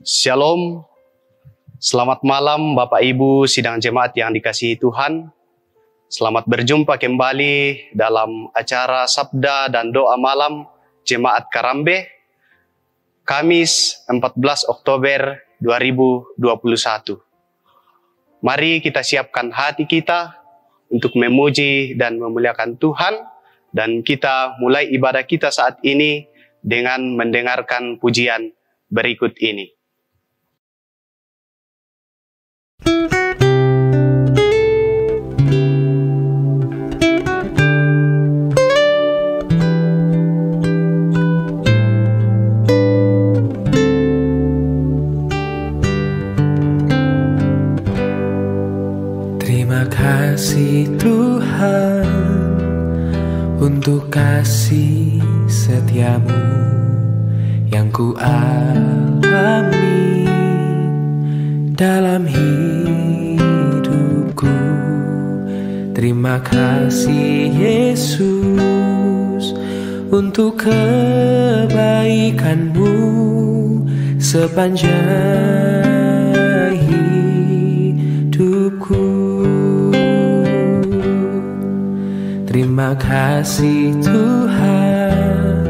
Shalom, selamat malam Bapak Ibu sidang jemaat yang dikasihi Tuhan. Selamat berjumpa kembali dalam acara Sabda dan Doa Malam Jemaat Karambe, Kamis 14 Oktober 2021. Mari kita siapkan hati kita untuk memuji dan memuliakan Tuhan, dan kita mulai ibadah kita saat ini dengan mendengarkan pujian berikut ini. Terima kasih Tuhan untuk kasih setiamu yang ku alami dalam hidupku. Terima kasih Yesus untuk kebaikanmu sepanjang hidupku. Terima kasih Tuhan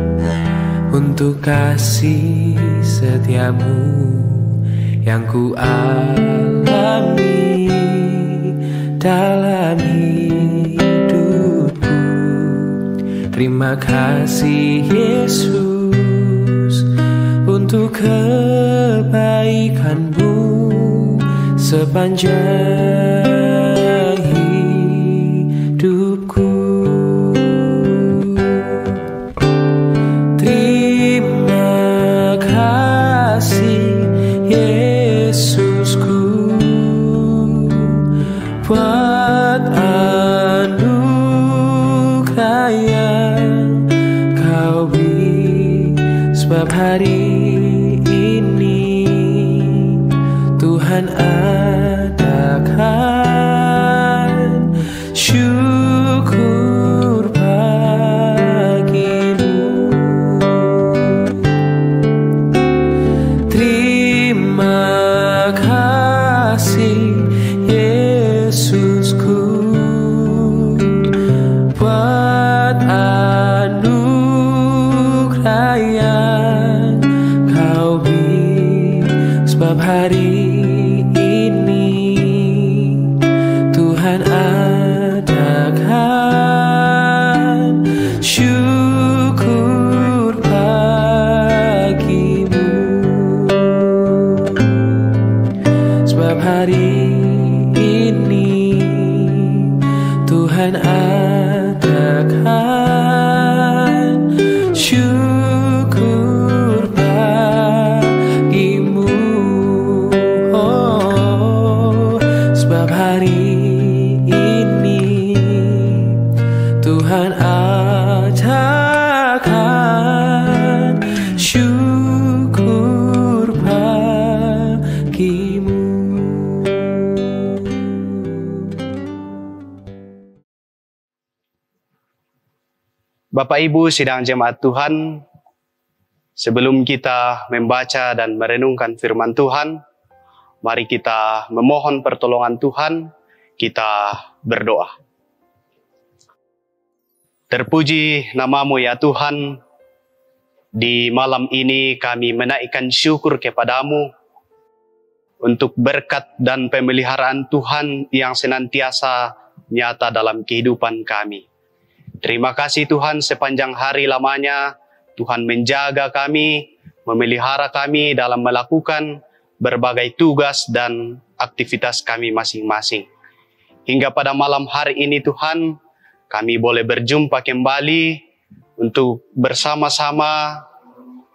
untuk kasih setiamu yang ku alami dalam hidupku. Terima kasih Yesus untuk kebaikanmu sepanjang hidupku. Terima kasih Yesusku buat anugerah yang kau beri, sebab hari ini Tuhan adakan syukur bagimu. Terima kasih Yesusku buat anugerah yang kau beri, sebab hari ini Tuhan adakan syukur bagimu, sebab hari ini Tuhan adakan syukur bagimu. Oh, sebab hari ini Tuhan adakan syukur bagimu. Bapak Ibu sidang jemaat Tuhan, sebelum kita membaca dan merenungkan firman Tuhan, mari kita memohon pertolongan Tuhan, kita berdoa. Terpuji nama-Mu ya Tuhan, di malam ini kami menaikkan syukur kepada-Mu untuk berkat dan pemeliharaan Tuhan yang senantiasa nyata dalam kehidupan kami. Terima kasih Tuhan, sepanjang hari lamanya Tuhan menjaga kami, memelihara kami dalam melakukan berbagai tugas dan aktivitas kami masing-masing. Hingga pada malam hari ini Tuhan, kami boleh berjumpa kembali untuk bersama-sama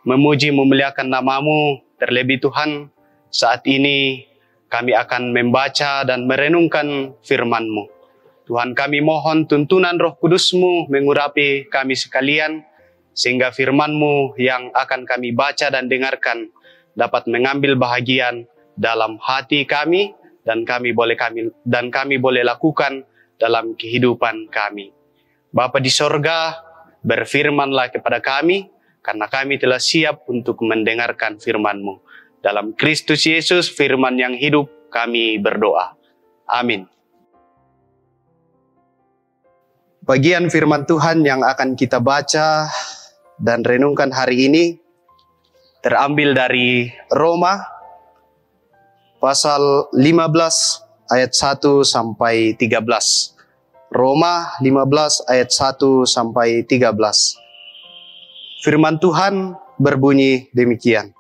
memuji memuliakan nama-Mu. Terlebih Tuhan, saat ini kami akan membaca dan merenungkan firman-Mu. Tuhan, kami mohon tuntunan Roh Kudus-Mu mengurapi kami sekalian, sehingga firman-Mu yang akan kami baca dan dengarkan dapat mengambil bahagian dalam hati kami, dan kami boleh lakukan dalam kehidupan kami. Bapa di sorga, berfirmanlah kepada kami, karena kami telah siap untuk mendengarkan firman-Mu. Dalam Kristus Yesus, firman yang hidup, kami berdoa. Amin. Bagian firman Tuhan yang akan kita baca dan renungkan hari ini terambil dari Roma pasal 15 ayat 1 sampai 13. Roma 15 ayat 1 sampai 13. Firman Tuhan berbunyi demikian.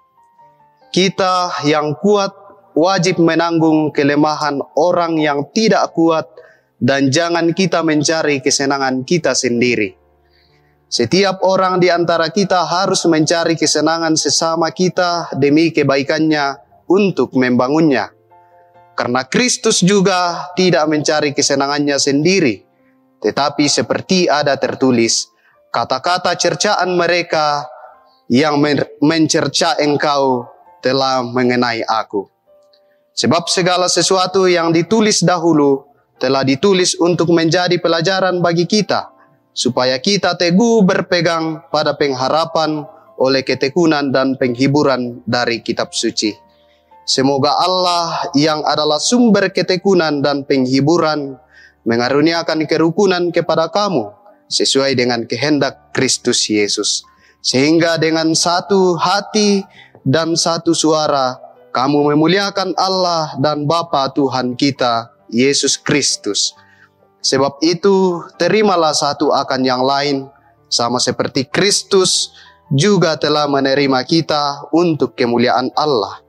Kita yang kuat wajib menanggung kelemahan orang yang tidak kuat, dan jangan kita mencari kesenangan kita sendiri. Setiap orang di antara kita harus mencari kesenangan sesama kita demi kebaikannya untuk membangunnya. Karena Kristus juga tidak mencari kesenangannya sendiri, tetapi seperti ada tertulis, kata-kata cercaan mereka yang mencerca engkau telah mengenai aku. Sebab segala sesuatu yang ditulis dahulu telah ditulis untuk menjadi pelajaran bagi kita, supaya kita teguh berpegang pada pengharapan oleh ketekunan dan penghiburan dari kitab suci. Semoga Allah yang adalah sumber ketekunan dan penghiburan mengaruniakan kerukunan kepada kamu sesuai dengan kehendak Kristus Yesus. Sehingga dengan satu hati dan satu suara kamu memuliakan Allah dan Bapa Tuhan kita, Yesus Kristus. Sebab itu terimalah satu akan yang lain, sama seperti Kristus juga telah menerima kita untuk kemuliaan Allah.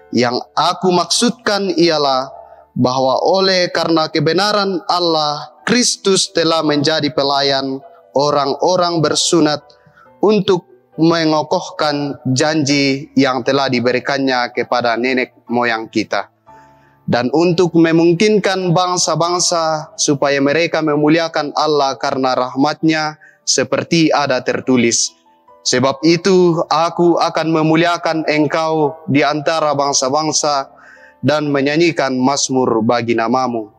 Yang aku maksudkan ialah bahwa oleh karena kebenaran Allah, Kristus telah menjadi pelayan orang-orang bersunat untuk mengokohkan janji yang telah diberikannya kepada nenek moyang kita, dan untuk memungkinkan bangsa-bangsa supaya mereka memuliakan Allah karena rahmat-Nya, seperti ada tertulis, sebab itu aku akan memuliakan engkau di antara bangsa-bangsa dan menyanyikan mazmur bagi namamu.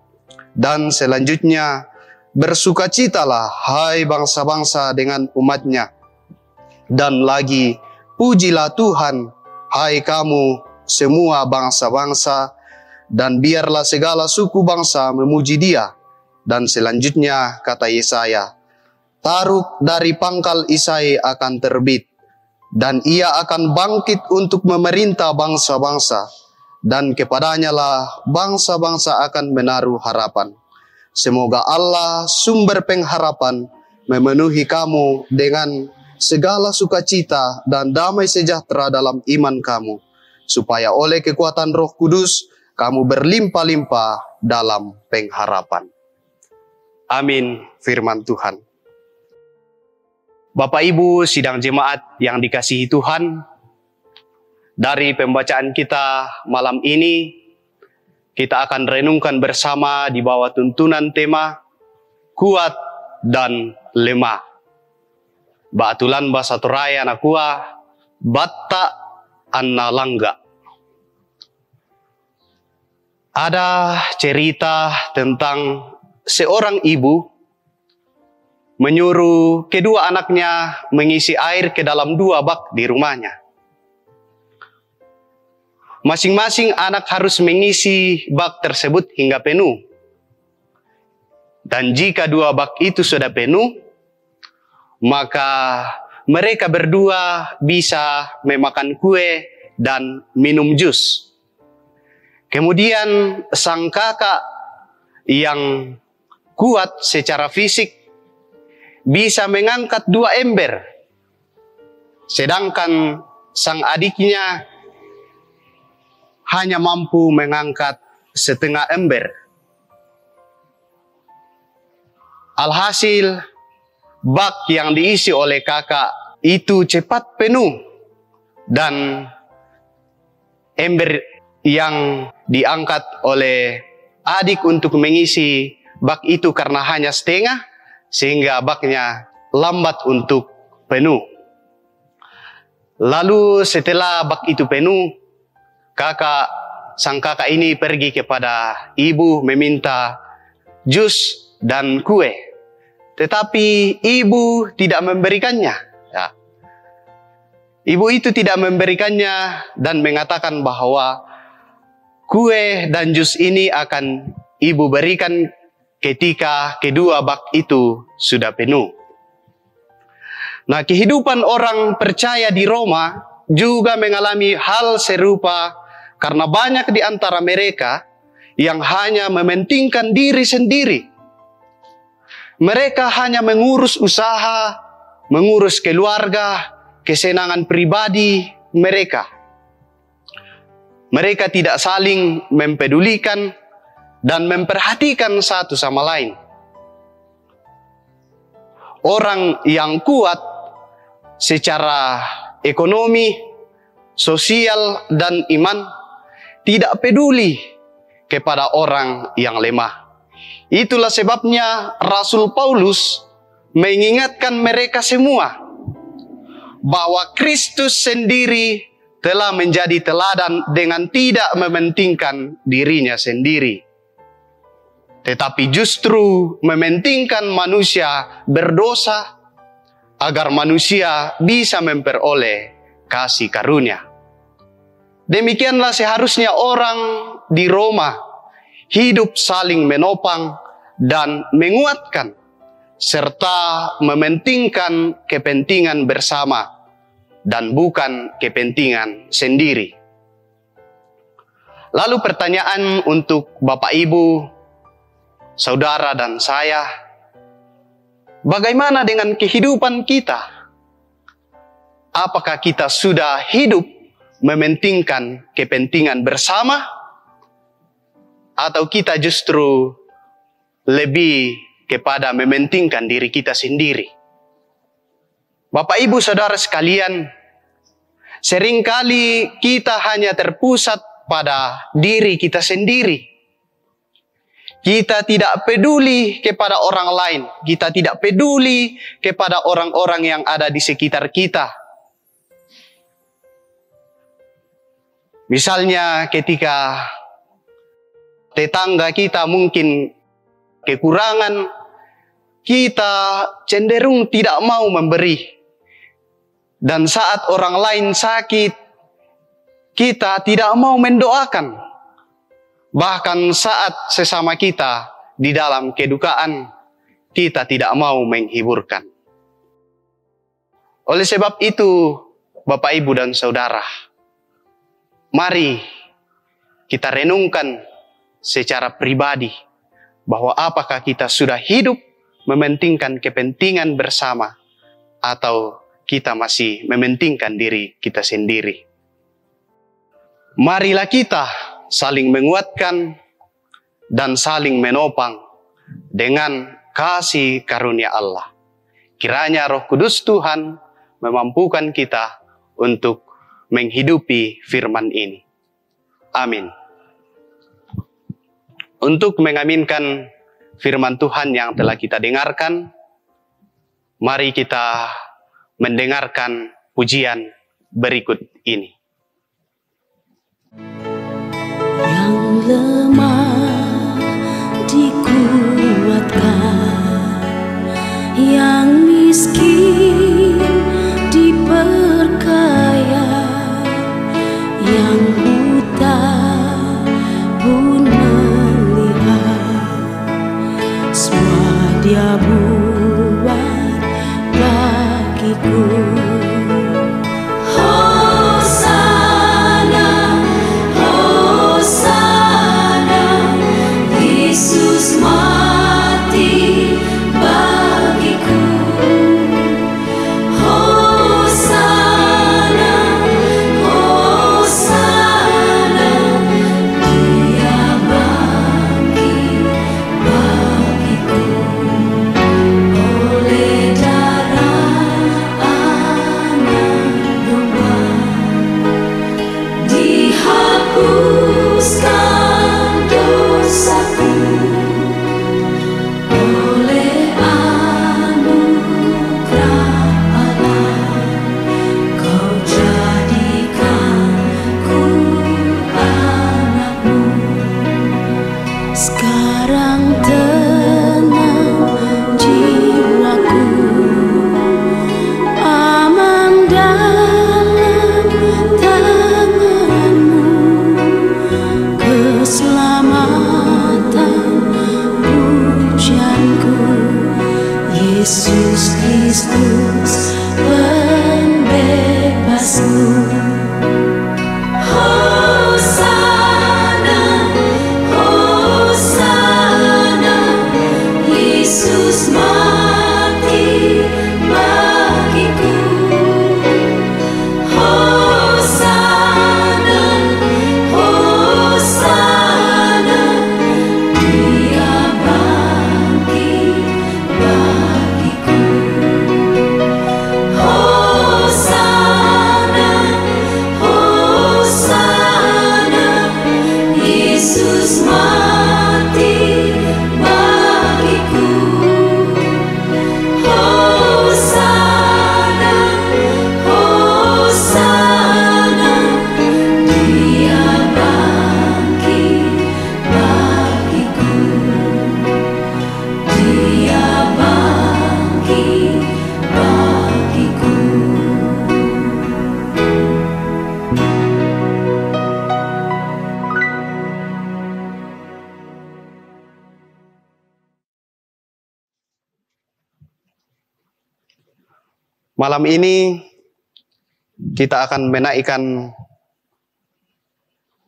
Dan selanjutnya, bersukacitalah hai bangsa-bangsa dengan umat-Nya. Dan lagi, pujilah Tuhan, hai kamu semua bangsa-bangsa, dan biarlah segala suku bangsa memuji Dia. Dan selanjutnya kata Yesaya, Taruk dari pangkal Isai akan terbit, dan ia akan bangkit untuk memerintah bangsa-bangsa, dan kepadanya lah bangsa-bangsa akan menaruh harapan. Semoga Allah sumber pengharapan memenuhi kamu dengan segala sukacita dan damai sejahtera dalam iman kamu, supaya oleh kekuatan Roh Kudus kamu berlimpah-limpah dalam pengharapan. Amin. Firman Tuhan. Bapak Ibu sidang jemaat yang dikasihi Tuhan, dari pembacaan kita malam ini, kita akan renungkan bersama di bawah tuntunan tema kuat dan lemah. Ba'atulan bahasa Toraya nakua batta anna langga. Ada cerita tentang seorang ibu menyuruh kedua anaknya mengisi air ke dalam 2 bak di rumahnya. Masing-masing anak harus mengisi bak tersebut hingga penuh. Dan jika 2 bak itu sudah penuh, maka mereka berdua bisa memakan kue dan minum jus. Kemudian sang kakak yang kuat secara fisik bisa mengangkat 2 ember, sedangkan sang adiknya hanya mampu mengangkat setengah ember. Alhasil, bak yang diisi oleh kakak itu cepat penuh, dan ember yang diangkat oleh adik untuk mengisi bak itu karena hanya setengah, sehingga baknya lambat untuk penuh. Lalu setelah bak itu penuh, sang kakak ini pergi kepada ibu meminta jus dan kue. Tetapi ibu tidak memberikannya. Ya. Ibu itu tidak memberikannya dan mengatakan bahwa kue dan jus ini akan ibu berikan ketika kedua bak itu sudah penuh. Nah, kehidupan orang percaya di Roma juga mengalami hal serupa karena banyak di antara mereka yang hanya mementingkan diri sendiri. Mereka hanya mengurus usaha, mengurus keluarga, kesenangan pribadi mereka. Mereka tidak saling mempedulikan dan memperhatikan satu sama lain. Orang yang kuat secara ekonomi, sosial, dan iman tidak peduli kepada orang yang lemah. Itulah sebabnya Rasul Paulus mengingatkan mereka semua bahwa Kristus sendiri telah menjadi teladan dengan tidak mementingkan dirinya sendiri, tetapi justru mementingkan manusia berdosa agar manusia bisa memperoleh kasih karunia. Demikianlah seharusnya orang di Roma hidup saling menopang dan menguatkan, serta mementingkan kepentingan bersama dan bukan kepentingan sendiri. Lalu pertanyaan untuk Bapak Ibu, saudara dan saya, bagaimana dengan kehidupan kita? Apakah kita sudah hidup mementingkan kepentingan bersama? Atau kita justru lebih kepada mementingkan diri kita sendiri? Bapak Ibu Saudara sekalian, seringkali kita hanya terpusat pada diri kita sendiri. Kita tidak peduli kepada orang lain. Kita tidak peduli kepada orang-orang yang ada di sekitar kita. Misalnya ketika tetangga kita mungkin kekurangan, kita cenderung tidak mau memberi. Dan saat orang lain sakit, kita tidak mau mendoakan. Bahkan saat sesama kita di dalam kedukaan, kita tidak mau menghiburkan. Oleh sebab itu, Bapak, Ibu, dan Saudara, mari kita renungkan secara pribadi bahwa apakah kita sudah hidup mementingkan kepentingan bersama atau kita masih mementingkan diri kita sendiri. Marilah kita saling menguatkan dan saling menopang dengan kasih karunia Allah. Kiranya Roh Kudus Tuhan memampukan kita untuk menghidupi firman ini. Amin. Untuk mengaminkan firman Tuhan yang telah kita dengarkan, mari kita mendengarkan pujian berikut ini. Yang lemah dikuatkan, yang miskin diperkaya, yang buta pun melihat, semua Dia buat bagiku. Hosana, Hosana, Yesus mati bagiku. Hosana, Hosana, Dia bangkit bagiku. Yesus Kristus pembebasku. Hosana, Hosana, Yesus mati bagiku. Hosana, Hosana, Dia bangkit bagiku. Hosana, Hosana, Yesus mati bagiku. Hosana, Hosana, Dia bangkit bagiku. Dia bangkit bagiku. Malam ini kita akan menaikkan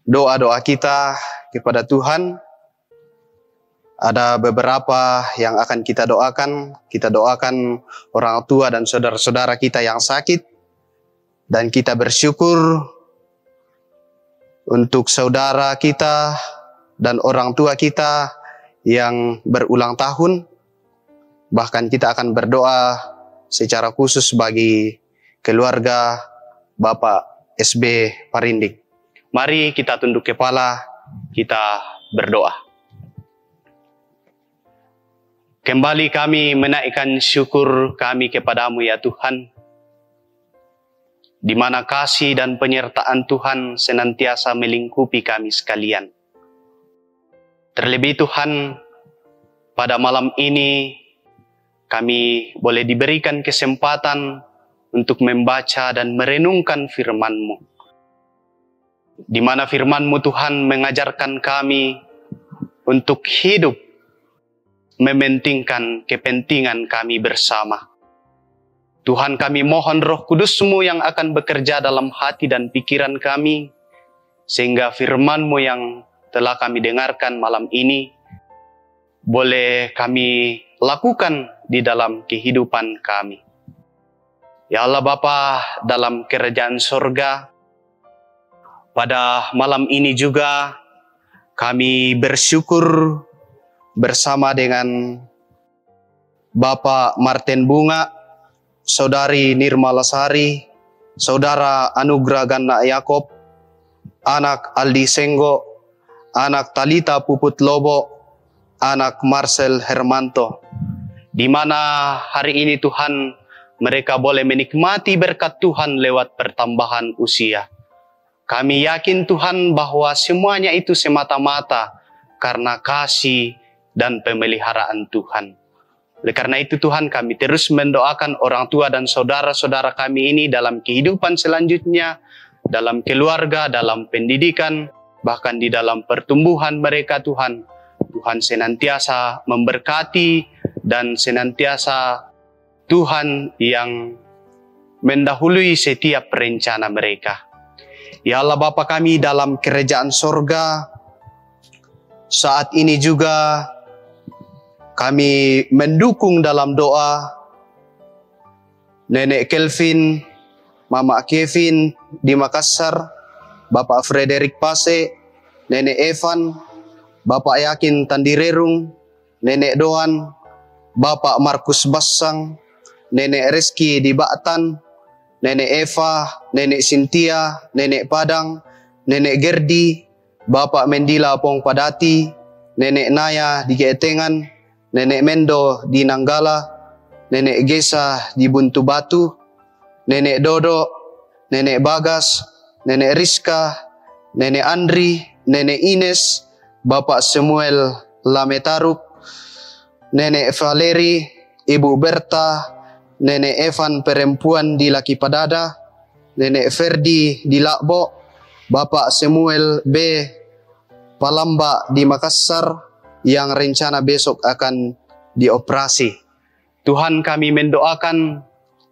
doa-doa kita kepada Tuhan. Ada beberapa yang akan kita doakan. Kita doakan orang tua dan saudara-saudara kita yang sakit. Dan kita bersyukur untuk saudara kita dan orang tua kita yang berulang tahun. Bahkan kita akan berdoa secara khusus bagi keluarga Bapak SB Parindik. Mari kita tunduk kepala, kita berdoa. Kembali kami menaikkan syukur kami kepadamu ya Tuhan, di mana kasih dan penyertaan Tuhan senantiasa melingkupi kami sekalian. Terlebih Tuhan, pada malam ini kami boleh diberikan kesempatan untuk membaca dan merenungkan firman-Mu. Di mana firman-Mu Tuhan mengajarkan kami untuk hidup mementingkan kepentingan kami bersama. Tuhan, kami mohon Roh Kudus-Mu yang akan bekerja dalam hati dan pikiran kami, sehingga firman-Mu yang telah kami dengarkan malam ini boleh kami lakukan di dalam kehidupan kami. Ya Allah Bapa dalam kerajaan sorga, pada malam ini juga kami bersyukur bersama dengan Bapak Martin Bunga, Saudari Nirma Lasari, Saudara Anugrah Ganda Yakob, anak Aldi Senggo, anak Talita Puput Lobo, anak Marcel Hermanto, di mana hari ini Tuhan mereka boleh menikmati berkat Tuhan lewat pertambahan usia. Kami yakin Tuhan bahwa semuanya itu semata-mata karena kasih dan pemeliharaan Tuhan. Oleh karena itu Tuhan, kami terus mendoakan orang tua dan saudara-saudara kami ini dalam kehidupan selanjutnya, dalam keluarga, dalam pendidikan, bahkan di dalam pertumbuhan mereka Tuhan. Tuhan senantiasa memberkati dan senantiasa Tuhan yang mendahului setiap rencana mereka. Ya Allah Bapa kami dalam kerajaan sorga, saat ini juga kami mendukung dalam doa Nenek Kelvin, Mama Kevin di Makassar, Bapak Frederick Pase, Nenek Evan, Bapak Yakin Tandirerung, Nenek Doan, Bapak Markus Bassang, Nenek Reski di Batan, Nenek Eva, Nenek Cynthia, Nenek Padang, Nenek Gerdi, Bapak Mendila Pong Padati, Nenek Naya di Keetengan, Nenek Mendo di Nanggala, Nenek Gesa di Buntu Batu, Nenek Dodo, Nenek Bagas, Nenek Rizka, Nenek Andri, Nenek Ines, Bapak Samuel Lametaruk, Nenek Valeri, Ibu Berta, Nenek Evan perempuan di Laki Padada, Nenek Ferdi di Lakbo, Bapak Samuel B. Palamba di Makassar yang rencana besok akan dioperasi. Tuhan, kami mendoakan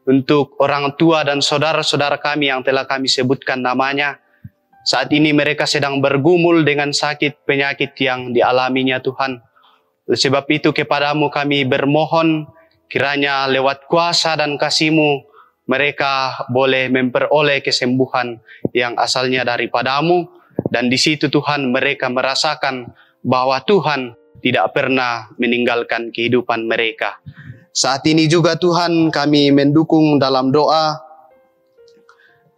untuk orang tua dan saudara-saudara kami yang telah kami sebutkan namanya. Saat ini mereka sedang bergumul dengan sakit penyakit yang dialaminya Tuhan. Oleh sebab itu kepadamu kami bermohon, kiranya lewat kuasa dan kasih-Mu mereka boleh memperoleh kesembuhan yang asalnya daripadamu. Dan di situ Tuhan mereka merasakan bahwa Tuhan tidak pernah meninggalkan kehidupan mereka. Saat ini juga Tuhan kami mendukung dalam doa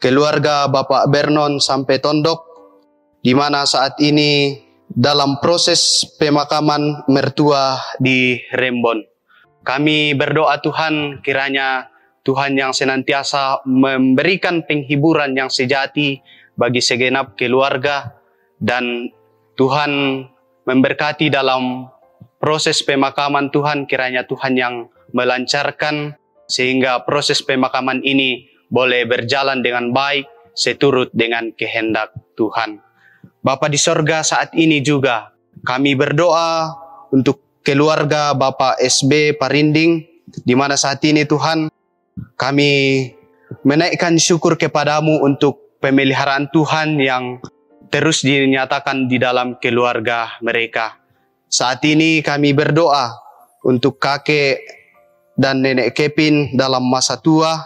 keluarga Bapak Bernon sampai Tondok, di mana saat ini dalam proses pemakaman mertua di Rembon. Kami berdoa Tuhan, kiranya Tuhan yang senantiasa memberikan penghiburan yang sejati bagi segenap keluarga, dan Tuhan memberkati dalam proses pemakaman Tuhan, kiranya Tuhan yang melancarkan sehingga proses pemakaman ini boleh berjalan dengan baik seturut dengan kehendak Tuhan. Bapa di sorga, saat ini juga kami berdoa untuk keluarga Bapak SB Parinding, di mana saat ini Tuhan kami menaikkan syukur kepadamu untuk pemeliharaan Tuhan yang terus dinyatakan di dalam keluarga mereka. Saat ini kami berdoa untuk kakek dan nenek Kevin dalam masa tua.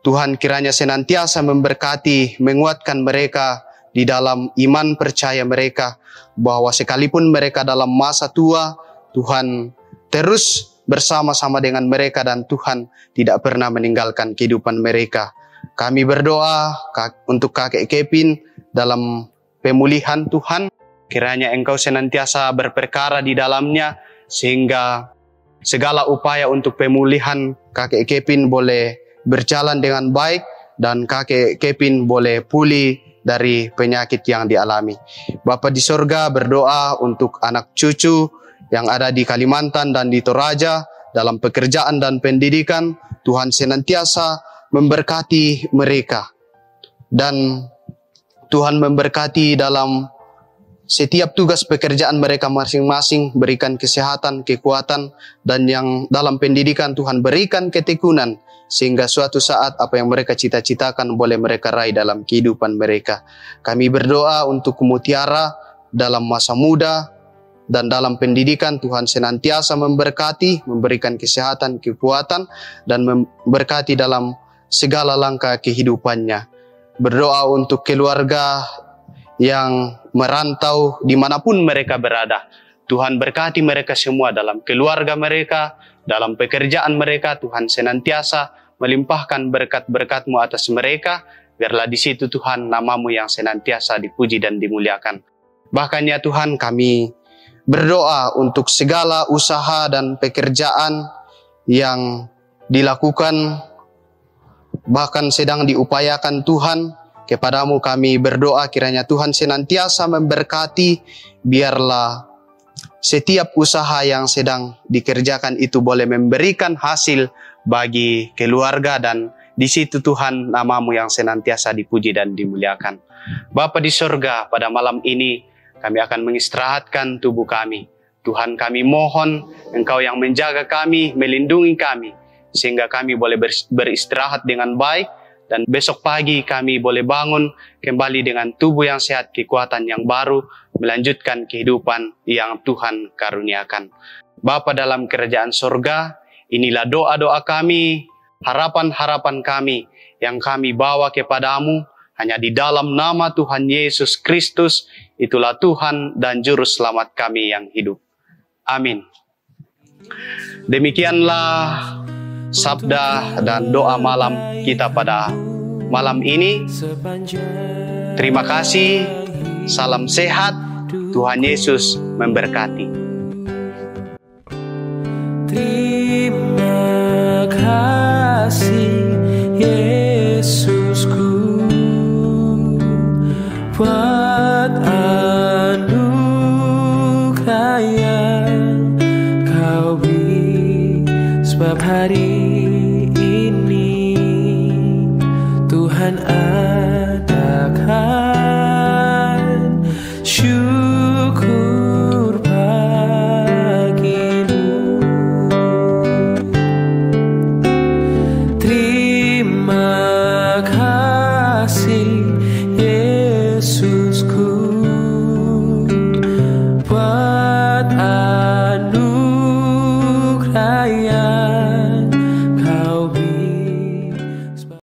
Tuhan kiranya senantiasa memberkati, menguatkan mereka di dalam iman percaya mereka, bahwa sekalipun mereka dalam masa tua, Tuhan terus bersama-sama dengan mereka dan Tuhan tidak pernah meninggalkan kehidupan mereka. Kami berdoa untuk kakek Kevin dalam pemulihan Tuhan, kiranya Engkau senantiasa berperkara di dalamnya, sehingga segala upaya untuk pemulihan kakek Kevin boleh berjalan dengan baik, dan kakek Kevin boleh pulih dari penyakit yang dialami. Bapa di sorga, berdoa untuk anak cucu yang ada di Kalimantan dan di Toraja dalam pekerjaan dan pendidikan. Tuhan senantiasa memberkati mereka, dan Tuhan memberkati dalam setiap tugas pekerjaan mereka masing-masing, berikan kesehatan, kekuatan, dan yang dalam pendidikan Tuhan berikan ketekunan, sehingga suatu saat apa yang mereka cita-citakan boleh mereka raih dalam kehidupan mereka. Kami berdoa untuk Mutiara dalam masa muda dan dalam pendidikan. Tuhan senantiasa memberkati, memberikan kesehatan, kekuatan, dan memberkati dalam segala langkah kehidupannya. Berdoa untuk keluarga yang merantau dimanapun mereka berada. Tuhan berkati mereka semua dalam keluarga mereka, dalam pekerjaan mereka. Tuhan senantiasa melimpahkan berkat-berkat-Mu atas mereka. Biarlah di situ Tuhan nama-Mu yang senantiasa dipuji dan dimuliakan. Bahkan ya Tuhan, kami berdoa untuk segala usaha dan pekerjaan yang dilakukan, bahkan sedang diupayakan Tuhan. Kepadamu kami berdoa, kiranya Tuhan senantiasa memberkati, biarlah setiap usaha yang sedang dikerjakan itu boleh memberikan hasil bagi keluarga, dan di situ Tuhan nama-Mu yang senantiasa dipuji dan dimuliakan. Bapa di sorga, pada malam ini kami akan mengistirahatkan tubuh kami. Tuhan, kami mohon Engkau yang menjaga kami, melindungi kami, sehingga kami boleh beristirahat dengan baik, dan besok pagi kami boleh bangun kembali dengan tubuh yang sehat, kekuatan yang baru, melanjutkan kehidupan yang Tuhan karuniakan. Bapa dalam kerajaan sorga, inilah doa-doa kami, harapan-harapan kami yang kami bawa kepadamu, hanya di dalam nama Tuhan Yesus Kristus, itulah Tuhan dan Juru Selamat kami yang hidup. Amin. Demikianlah sabda dan doa malam kita pada malam ini. Terima kasih, salam sehat, Tuhan Yesus memberkati. Terima kasih Yesusku buat anugerah yang Kau beri, sebab hari